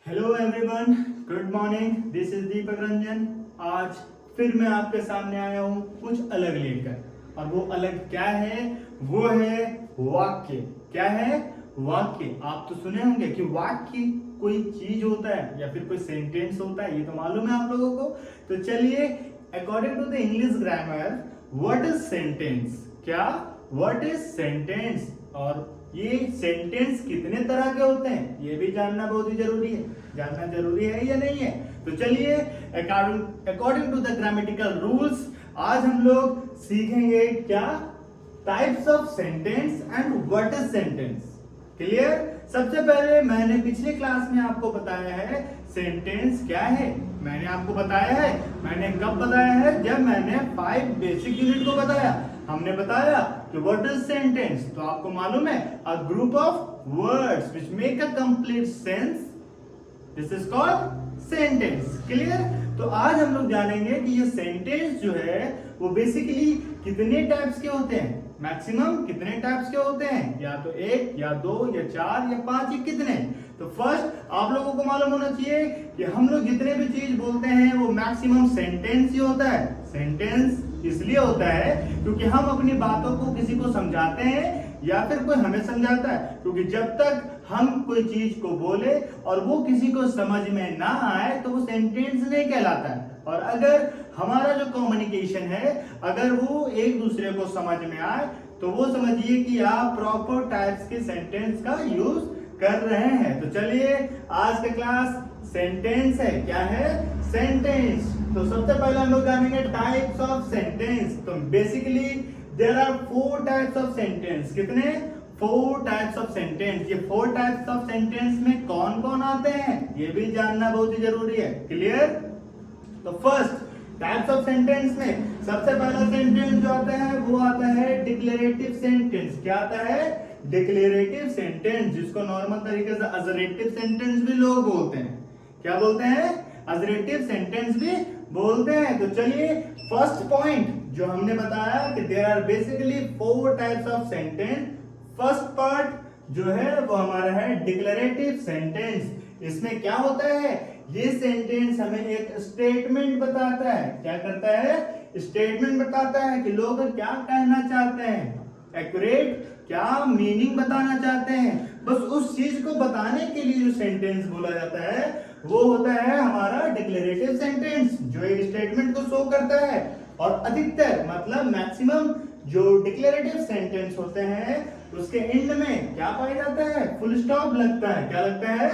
Hello everyone, good morning. This is Deepak Ranjan. आज फिर मैं आपके सामने आया हूँ कुछ अलग लेकर, और वो अलग क्या है? वो है वाक्य। क्या है? वाक्य। आप तो सुने होंगे कि वाक्य कोई चीज होता है या फिर कोई सेंटेंस होता है, ये तो मालूम है आप लोगों को। तो चलिए, according to the English grammar, what is sentence? क्या? What is sentence? और ये सेंटेंस कितने तरह के होते हैं ये भी जानना बहुत ही जरूरी है। जानना जरूरी है या नहीं है? तो चलिए, according to the grammatical rules आज हम लोग सीखेंगे क्या? Types of sentence and what is sentence. Clear? सबसे पहले मैंने पिछले क्लास में आपको बताया है सेंटेंस क्या है। मैंने आपको बताया है, मैंने कब बताया है? जब मैंने 5 बेसिक यूनिट को बताया। हमने बताया कि व्हाट इज सेंटेंस, तो आपको मालूम है a group of words which make a complete sense, this is called sentence. Clear? तो आज हम लोग जानेंगे कि ये सेंटेंस जो है वो बेसिकली कितने टाइप्स के होते हैं, मैक्सिमम कितने टाइप्स के होते हैं, या तो 1 या 2 या 4 या 5 या कितने। तो फर्स्ट आप लोगों को मालूम होना चाहिए कि हम लोग जितने भी चीज बोलते हैं वो मैक्सिमम सेंटेंस ही होता है। सेंटेंस इसलिए होता है क्योंकि हम अपनी बातों को किसी को समझाते हैं या फिर कोई हमें समझाता है, क्योंकि जब तक हम कोई चीज को बोले और वो किसी को समझ में ना आए तो वो सेंटेंस नहीं कहलाता है। और अगर हमारा जो कम्युनिकेशन है अगर वो एक दूसरे को समझ में आए तो वो समझिए कि आप प्रॉपर टाइप्स के सेंटेंस का यूज कर रहे हैं। तो चलिए, आज का क्लास सेंटेंस है। क्या है? सेंटेंस। तो सबसे पहले हम लोग जानेंगे टाइप्स ऑफ सेंटेंस। तो basically there are 4 types of sentence. कितने? 4 टाइप्स ऑफ सेंटेंस। ये 4 टाइप्स ऑफ सेंटेंस में कौन कौन आते हैं ये भी जानना बहुत ही जरूरी है। क्लियर? तो फर्स्ट टाइप्स ऑफ सेंटेंस में सबसे पहला सेंटेंस जो आता है वो आता है डिक्लेरेटिव सेंटेंस। क्या आता है? डिक्लेरेटिव सेंटेंस, जिसको नॉर्मल तरीके से असरेटिव सेंटेंस भी लोग बोलते हैं। क्या बोलते हैं? असरेटिव सेंटेंस भी बोलते हैं। तो चलिए, फर्स्ट पॉइंट जो हमने बताया कि there are basically 4 types of sentence. First part जो है वो हमारा है डिक्लेरेटिव सेंटेंस। इसमें क्या होता है? ये सेंटेंस हमें एक स्टेटमेंट बताता है। क्या करता है? स्टेटमेंट बताता है कि लोग क्या कहना चाहते हैं, एक्यूरेट क्या मीनिंग बताना चाहते हैं। बस उस चीज को बताने के लिए जो सेंटेंस बोला जाता है वो होता है हमारा डिक्लेरेटिव सेंटेंस, जो एक स्टेटमेंट को शो करता है। और अधिकतर मतलब मैक्सिमम जो डिक्लेरेटिव सेंटेंस होते हैं उसके एंड में क्या पाया जाता है? फुल स्टॉप लगता है। क्या लगता है?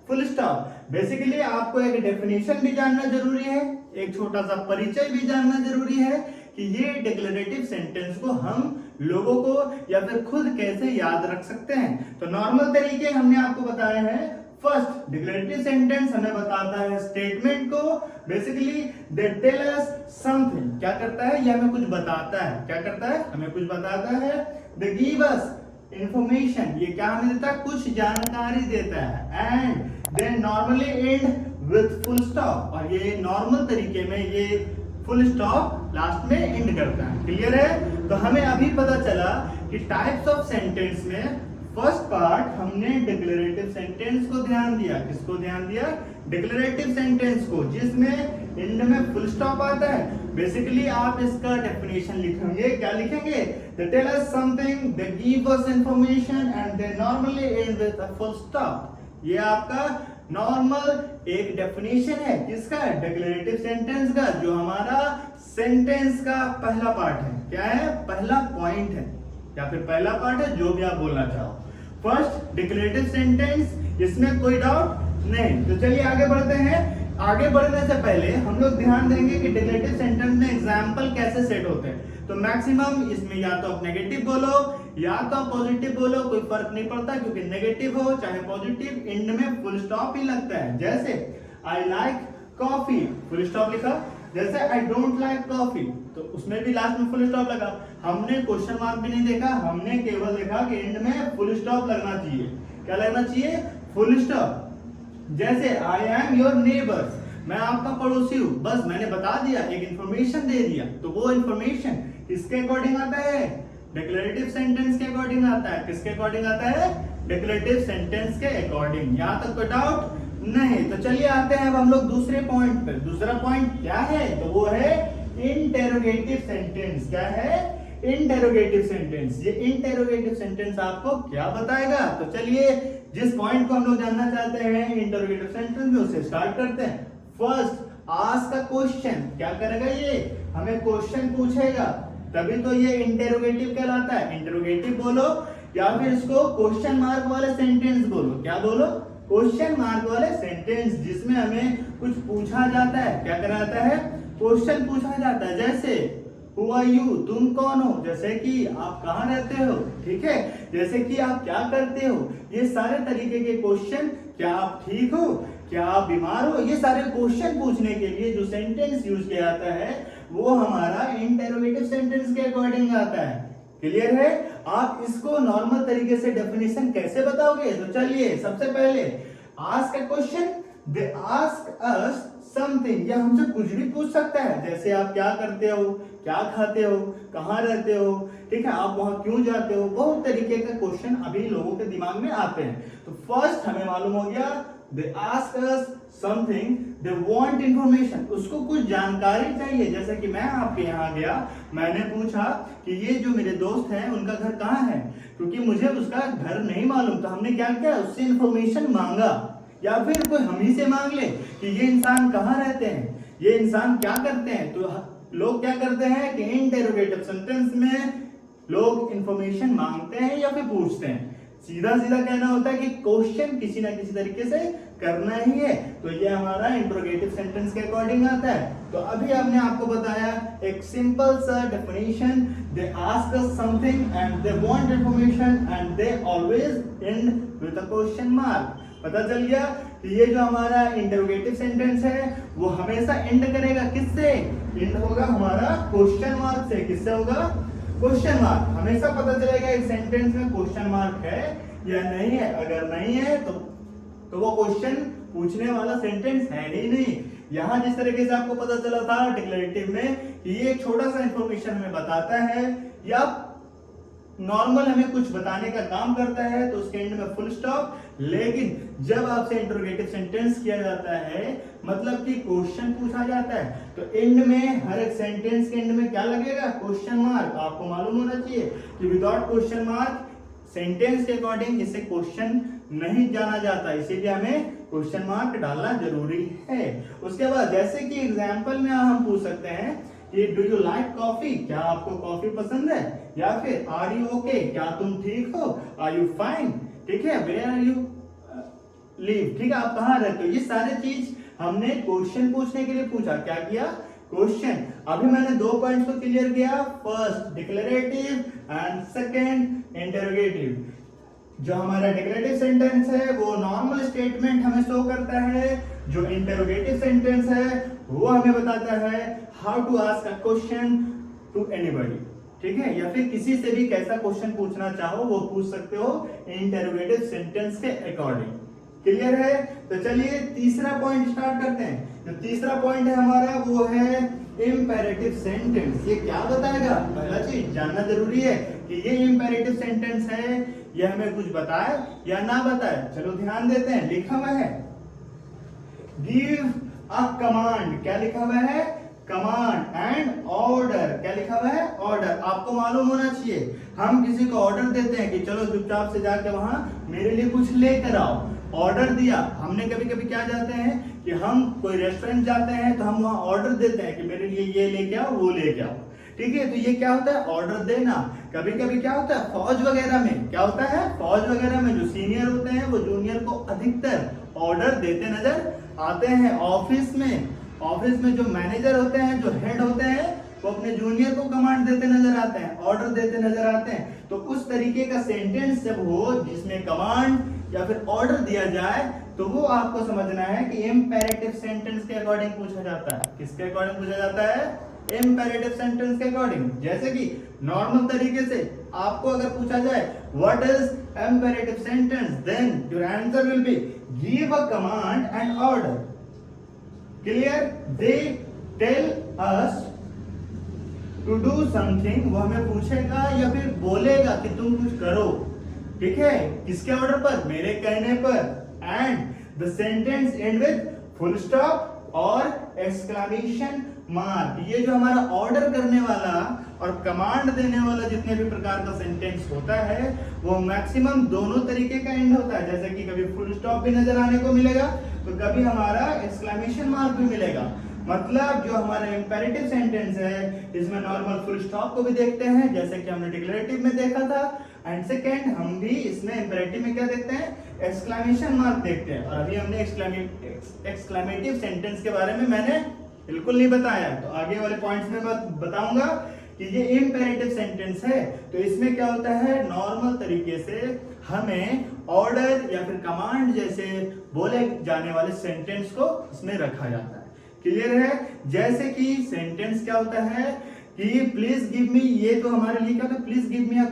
Full stop. बेसिकली आपको एक डेफिनेशन भी जानना जरूरी है, एक छोटा सा परिचय भी जानना जरूरी है कि ये डिक्लेरेटिव सेंटेंस को हम लोगों को या फिर खुद कैसे याद रख सकते हैं। तो नॉर्मल तरीके हमने आपको बताए हैं। फर्स्ट, डिक्लेरेटिव सेंटेंस हमें बताता है स्टेटमेंट को। Basically they tell us something. क्या करता है? ये हमें कुछ बताता है। क्या करता है? हमें कुछ बताता है। They give us information. ये क्या हमें देता है? कुछ जानकारी देता है। And then normally end with full stop. और ये नॉर्मल तरीके में ये फुल स्टॉप लास्ट में एंड करता है। क्लियर है? तो हमें अभी पता चला कि टाइप्स ऑफ सेंटेंस में फर्स्ट पार्ट हमने डिक्लेरेटिव सेंटेंस को ध्यान दिया। किसको ध्यान दिया? डिक्लेरेटिव सेंटेंस को, जिसमें एंड में फुल स्टॉप आता है। बेसिकली आप इसका डेफिनेशन लिखेंगे। क्या लिखेंगे? They tell us something, they give us information and they normally end with a full stop. ये आपका नॉर्मल एक डेफिनेशन है। किसका? डिक्लेरेटिव सेंटेंस का, जो हमारा सेंटेंस का पहला पार्ट है। क्या है? पहला पॉइंट है या फिर पहला पार्ट है, जो भी आप बोलना चाहो। फर्स्ट डिक्लेरेटिव सेंटेंस, इसमें कोई डाउट नहीं। तो चलिए आगे बढ़ते हैं। आगे बढ़ने से पहले हम लोग ध्यान देंगे कि डिक्लेरेटिव सेंटेंस में एग्जाम्पल कैसे सेट होते हैं। तो मैक्सिमम इसमें या तो आप नेगेटिव बोलो या तो आप पॉजिटिव बोलो, कोई फर्क नहीं पड़ता, क्योंकि नेगेटिव हो चाहे पॉजिटिव एंड में फुल स्टॉप ही लगता है। जैसे I like coffee, full stop लिखा। जैसे आई डोंट लाइक कॉफी, तो उसमें भी लास्ट में फुल स्टॉप लगा। हमने क्वेश्चन मार्क भी नहीं देखा, हमने केवल देखा कि एंड में फुल स्टॉप लगना चाहिए। क्या लगना चाहिए? Full stop. जैसे आई एम योर नेबर्स, मैं आपका पड़ोसी हूं, बस मैंने बता दिया, एक इंफॉर्मेशन दे दिया। तो वो इंफॉर्मेशन किसके अकॉर्डिंग आता है? डिक्लेरेटिव सेंटेंस के अकॉर्डिंग आता है। किसके अकॉर्डिंग आता है? डिक्लेरेटिव सेंटेंस के अकॉर्डिंग। यहां तक कोई डाउट नहीं। तो चलिए आते हैं अब हम लोग दूसरे पॉइंट पर। दूसरा पॉइंट क्या है? तो वो है इंटेरोगेटिव सेंटेंस। क्या है? Interrogative sentence. ये इंटेरोगेटिव सेंटेंस आपको क्या बताएगा? तो चलिए जिस पॉइंट को हम लोग जानना चाहते हैं इंटेरोगेटिव सेंटेंस में, उसे स्टार्ट करते हैं। First, ask a question. क्या करेगा ये? हमें क्वेश्चन पूछेगा, तभी तो ये इंटेरोगेटिव कहलाता है। इंटेरोगेटिव बोलो या फिर इसको क्वेश्चन मार्क वाले सेंटेंस बोलो। क्या बोलो? क्वेश्चन मार्क वाले सेंटेंस, जिसमें हमें कुछ पूछा जाता है। क्या कराता है? क्वेश्चन पूछा जाता है। जैसे Who are you? तुम कौन हो? जैसे कि आप कहाँ रहते हो? ठीक है। जैसे कि आप क्या करते हो? ये सारे तरीके के क्वेश्चन। क्या आप ठीक हो? क्या आप बीमार हो? ये सारे क्वेश्चन पूछने के लिए जो सेंटेंस यूज किया जाता है वो हमारा इंटेरोगेटिव सेंटेंस के अकॉर्डिंग आता है। क्लियर है? आप इसको नॉर्मल तरीके से डेफिनेशन कैसे बताओगे? तो चलिए सबसे पहले ask a question, they ask us something. या हमसे कुछ भी पूछ सकता है। जैसे आप क्या करते हो, क्या खाते हो, कहाँ रहते हो, ठीक है, आप वहां क्यों जाते हो। बहुत तरीके का क्वेश्चन अभी लोगों के दिमाग में आते हैं। तो फर्स्ट हमें मालूम हो गया, they ask us something, they want information. उसको कुछ जानकारी चाहिए। जैसे कि मैं आपके यहाँ गया, मैंने पूछा कि ये जो मेरे दोस्त हैं उनका घर कहाँ है, क्योंकि मुझे उसका घर नहीं मालूम। तो हमने क्या किया? उससे इंफॉर्मेशन मांगा। या फिर कोई हम ही से मांग ले कि ये इंसान कहाँ रहते हैं, ये इंसान क्या करते हैं। तो लोग क्या करते हैं कि इंटेरोगेटिव सेंटेंस में लोग इंफॉर्मेशन मांगते हैं या फिर पूछते हैं। सीधा सीधा कहना होता है कि क्वेश्चन किसी ना किसी तरीके से करना ही है। तो ये हमारा इंटेरोगेटिव सेंटेंस के अकॉर्डिंग आता है। तो अभी हमने आपको बताया एक सिंपल सा definition, they ask us something and they want information and they always and with a question mark. पता चल गया कि ये जो हमारा इंटरोगेटिव सेंटेंस है वो हमेशा एंड करेगा किससे? एंड होगा हमारा क्वेश्चन मार्क से। किससे होगा? Question mark. हमेशा पता चलेगा एक सेंटेंस में क्वेश्चन मार्क है या नहीं है। अगर नहीं है तो वो क्वेश्चन पूछने वाला सेंटेंस है ही नहीं। यहाँ जिस तरीके से आपको पता चला था डिक्लेरेटिव में कि ये एक छोटा सा इंफॉर्मेशन हमें बताता है या नॉर्मल हमें कुछ बताने का काम करता है, तो उसके एंड में फुल स्टॉप। लेकिन जब आपसे इंटरोगेटिव सेंटेंस किया जाता है, मतलब कि क्वेश्चन पूछा जाता है, तो एंड में हर एक सेंटेंस के एंड में क्या लगेगा? Question mark. आपको मालूम होना चाहिए कि विदाउट क्वेश्चन मार्क सेंटेंस के अकॉर्डिंग इसे क्वेश्चन नहीं जाना जाता, इसीलिए हमें क्वेश्चन मार्क डालना जरूरी है। उसके बाद जैसे कि एग्जाम्पल में हम पूछ सकते हैं कि डू यू लाइक कॉफी? क्या आपको कॉफी पसंद है? या फिर आर यू ओके? क्या तुम ठीक हो? Are you fine? ठीक है। Where are you live? ठीक है, आप कहाँ रहते हो? ये सारे चीज हमने क्वेश्चन पूछने के लिए पूछा। क्या किया? क्वेश्चन। अभी मैंने दो पॉइंट्स को क्लियर किया, first declarative and second interrogative. जो हमारा डिक्लेरेटिव सेंटेंस है वो नॉर्मल स्टेटमेंट हमें शो करता है, जो इंटरोगेटिव सेंटेंस है वो हमें बताता है how to ask a question to anybody. ठीक है, या फिर किसी से भी कैसा क्वेश्चन पूछना चाहो वो पूछ सकते हो इंटरोगेटिव सेंटेंस के अकॉर्डिंग। क्लियर है? तो चलिए तीसरा पॉइंट स्टार्ट करते हैं। जो तीसरा पॉइंट है हमारा वो है इंपेरेटिव सेंटेंस। ये क्या बताएगा? पहला चीज जानना जरूरी है कि ये इंपेरेटिव सेंटेंस है, ये हमें कुछ बताए या ना बताए। चलो ध्यान देते हैं। लिखा हुआ है गिव अ कमांड। क्या लिखा हुआ है? Command and order. क्या लिखा हुआ है? ऑर्डर। आपको मालूम होना चाहिए हम किसी को ऑर्डर देते हैं कि चलो चुपचाप से जाके वहां मेरे लिए कुछ लेकर आओ। ऑर्डर दिया। हमने कभी कभी क्या जाते हैं कि हम कोई रेस्टोरेंट जाते हैं तो हम वहां ऑर्डर देते हैं कि मेरे लिए ये लेके आओ, वो लेके आओ। ठीक है, तो ये क्या होता है? ऑर्डर देना। कभी कभी क्या होता है? फौज वगैरह में क्या होता है? फौज वगैरह में जो सीनियर होते हैं वो जूनियर को अधिकतर ऑर्डर देते नजर आते हैं। ऑफिस में जो मैनेजर होते हैं, जो हेड होते हैं, वो अपने जूनियर को कमांड देते नजर आते हैं, ऑर्डर देते नजर आते हैं। तो उस तरीके का सेंटेंस जब हो जिसमें कमांड या फिर ऑर्डर दिया जाए तो वो आपको समझना है कि इंपेरेटिव सेंटेंस के अकॉर्डिंग पूछा जाता है। किसके अकॉर्डिंग पूछा जाता है? इंपेरेटिव सेंटेंस के अकॉर्डिंग। जैसे कि नॉर्मल तरीके से आपको अगर पूछा जाए what is imperative sentence, then your answer will be give a command and order. Clear? They tell us to do something. वो हमें पूछेगा या फिर बोलेगा कि तुम कुछ करो। ठीक है, किसके ऑर्डर पर? मेरे कहने पर। And the sentence and with full stop और एक्सक्लेमेशन मार्क। ये जो हमारा ऑर्डर करने वाला और कमांड देने वाला जितने भी प्रकार का सेंटेंस होता है वो मैक्सिमम दोनों तरीके का एंड होता है। जैसे कि कभी फुल स्टॉप भी नजर आने को मिलेगा तो कभी हमारा एक्सक्लेमेशन मार्क भी मिलेगा। मतलब जो हमारा इंपेरेटिव सेंटेंस है इसमें नॉर्मल फुल स्टॉप को भी देखते हैं जैसे कि हमने डिक्लेरेटिव में देखा था, एंड सेकेंड हम भी इसमें इंपेरेटिव में क्या देखते हैं, एक्सक्लेमेशन मार्क देखते हैं। और अभी हमने एक्सक्लेमेटिव सेंटेंस के बारे में मैंने बिल्कुल नहीं बताया, तो आगे वाले पॉइंट्स में मैं बताऊंगा कि ये इम्पेरेटिव सेंटेंस है। तो इसमें क्या होता है, नॉर्मल तरीके से हमें ऑर्डर या फिर कमांड जैसे बोले जाने वाले सेंटेंस को इसमें रखा जाता है। क्लियर है? जैसे कि सेंटेंस क्या होता है कि प्लीज गिव मी, ये तो हमारे लिए क्या होता है, please give me a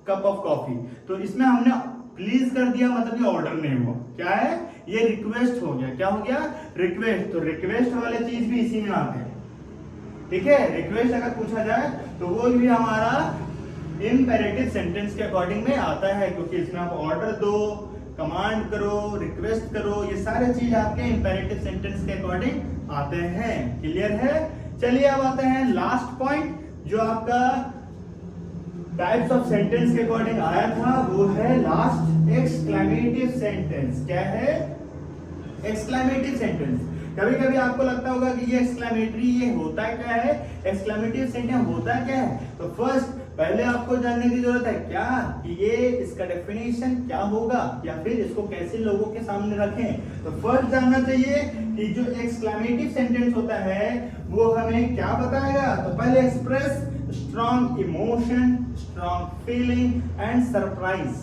cup of coffee. तो इसमें हमने प्लीज कर दिया मतलब ये ऑर्डर नहीं हुआ, क्या है, ये रिक्वेस्ट हो गया। क्या हो गया, रिक्वेस्ट। तो रिक्वेस्ट वाले चीज भी इसी में आते हैं। ठीक है, रिक्वेस्ट अगर पूछा जाए तो वो भी हमारा इम्पेरेटिव सेंटेंस के अकॉर्डिंग में आता है, क्योंकि इसमें आप ऑर्डर दो, कमांड करो, रिक्वेस्ट करो, ये सारे चीज आपके इम्पेरेटिव सेंटेंस के अकॉर्डिंग आते हैं। क्लियर है? चलिए अब आते हैं लास्ट पॉइंट जो आपका टाइप्स ऑफ सेंटेंस के अकॉर्डिंग आया था, वो है लास्ट एक्सक्लेमेटिव सेंटेंस। क्या है, एक्सक्लेमेटिव सेंटेंस। कभी कभी आपको लगता होगा कि ये एक्सक्लेमेटरी ये होता क्या है, एक्सक्लेमेटिव सेंटेंस होता क्या है। तो फर्स्ट पहले आपको जानने की जरूरत है क्या कि ये इसका डेफिनेशन क्या होगा या फिर इसको कैसे लोगों के सामने रखें। तो फर्स्ट जानना चाहिए कि जो एक्सक्लेमेटिव सेंटेंस होता है वो हमें क्या बताएगा। तो पहले express strong emotion, strong feeling and surprise.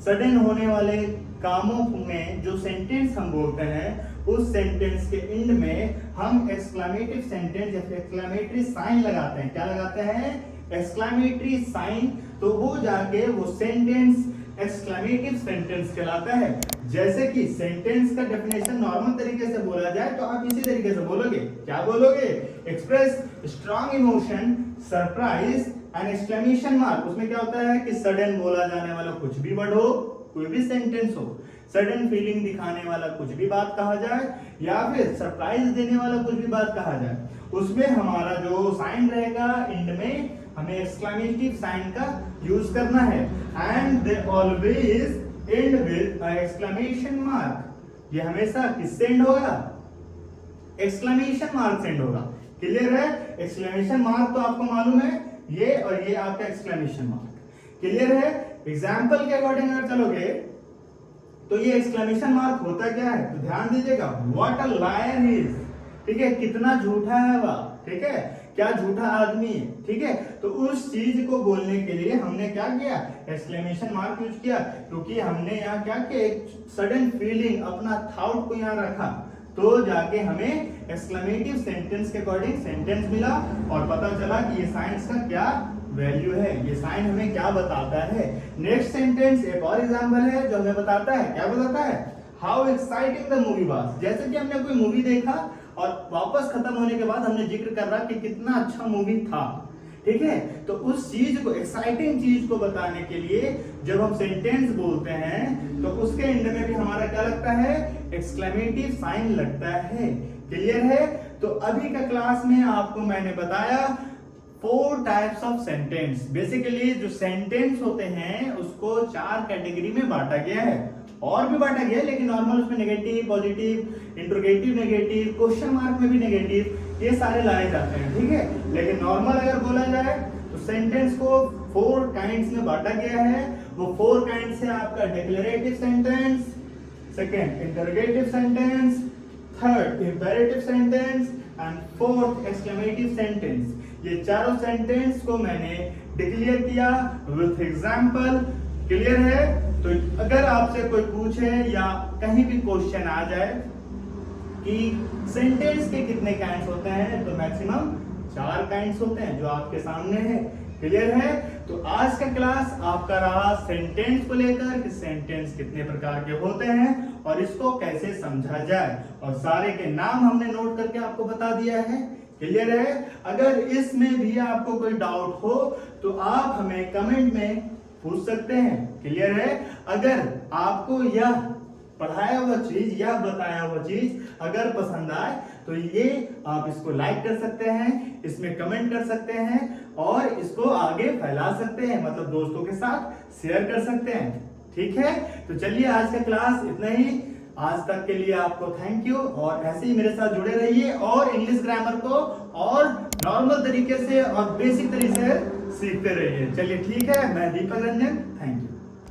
Sudden होने वाले कामों में जो सेंटेंस हम बोलते हैं उस सेंटेंस के एंड में हम एक्सक्लेमेटिव सेंटेंस या फिर एक्सक्लेमेटरी साइन लगाते हैं। क्या लगाते हैं, एक्सक्लेमेटरी साइन। तो वो जाके वो सेंटेंस एक्सक्लेमेटिव सेंटेंस कहलाता है। जैसे कि सेंटेंस का डेफिनेशन नॉर्मल तरीके से बोला जाए तो आप इसी तरीके से बोलोगे। क्या बोलोगे, express strong emotion, surprise and exclamation mark. उसमें क्या होता है कि सडन बोला जाने वाला कुछ भी वर्ड हो, कोई भी सेंटेंस हो, सडन फीलिंग दिखाने वाला कुछ भी बात कहा जाए या फिर सरप्राइज देने वाला कुछ भी बात कहा जाए, उसमें हमारा जो साइन रहेगा एंड में हमें एक्सक्लेमेटिव साइन का यूज करना है। And they always and with a exclamation mark. ये हमेशा किससे एंड होगा, एक्सक्लेमेशन मार्क से एंड होगा। क्लियर है? एक्सक्लेमेशन मार्क तो आपको मालूम है, ये और ये आपका एक्सक्लेमेशन मार्क। क्लियर है? एग्जाम्पल के अकॉर्डिंग अगर चलोगे तो ये एक्सक्लेमेशन मार्क होता क्या है, तो ध्यान दीजिएगा, व्हाट अ लायर इज। ठीक है, कितना झूठा है वह। ठीक है, क्या झूठा आदमी है। ठीक है, तो उस चीज को बोलने के लिए हमने क्या किया, एक्सक्लेमेशन मार्क यूज किया, क्योंकि हमने यहाँ क्या किया, एक सडन फीलिंग, अपना थॉट को यहाँ रखा, तो जाके हमें एक्सक्लेमेटिव सेंटेंस के अकॉर्डिंग सेंटेंस मिला और पता चला कि ये साइंस का क्या वैल्यू है, ये साइन हमें क्या बताता है। नेक्स्ट सेंटेंस एक और एग्जांपल है जो हमें बताता है, क्या बताता है, how exciting the movie was. जैसे कि हमने कोई मूवी देखा और वापस खत्म होने के बाद हमने जिक्र कर रहा कि कितना अच्छा मूवी था। ठीक है, तो उस चीज को, एक्साइटिंग चीज को बताने के लिए जब हम सेंटेंस बोलते हैं तो उसके एंड में भी हमारा क्या लगता है, एक्सक्लेमेटिव साइन लगता है। क्लियर है? तो अभी का क्लास में आपको मैंने बताया 4 टाइप्स ऑफ सेंटेंस। बेसिकली जो सेंटेंस होते हैं उसको 4 कैटेगरी में बांटा गया है, और भी बांटा गया है, लेकिन नॉर्मल उसमें negative, positive, interrogative negative, question mark में भी नेगेटिव, ये सारे लाए जाते हैं। ठीक है, लेकिन नॉर्मल अगर बोला जाए तो सेंटेंस को 4 काइंड्स में बांटा गया है। वो 4 काइंड्स है आपका declarative sentence, second interrogative sentence, third imperative sentence and fourth exclamative sentence. ये चारों सेंटेंस को मैंने डिक्लेयर किया विथ एग्जांपल। क्लियर है? तो अगर आपसे कोई पूछे या कहीं भी क्वेश्चन आ जाए कि सेंटेंस के कितने काइंड्स होते हैं, तो मैक्सिमम 4 काइंड्स होते हैं जो आपके सामने है। क्लियर है? तो आज का क्लास आपका रहा सेंटेंस को लेकर कि सेंटेंस कितने प्रकार के होते हैं और इसको कैसे समझा जाए, और सारे के नाम हमने नोट करके आपको बता दिया है। क्लियर है? अगर इसमें भी आपको कोई डाउट हो तो आप हमें कमेंट में पूछ सकते हैं। क्लियर है? अगर आपको यह पढ़ाया हुआ चीज या बताया हुआ चीज अगर पसंद आए तो ये आप इसको लाइक कर सकते हैं, इसमें कमेंट कर सकते हैं और इसको आगे फैला सकते हैं, मतलब दोस्तों के साथ शेयर कर सकते हैं। ठीक है, तो चलिए आज का क्लास इतना ही। आज तक के लिए आपको थैंक यू और ऐसे ही मेरे साथ जुड़े रहिए और इंग्लिश ग्रामर को और नॉर्मल तरीके से और बेसिक तरीके से सीखते रहिए। चलिए ठीक है, मैं दीपक रंजन, थैंक यू।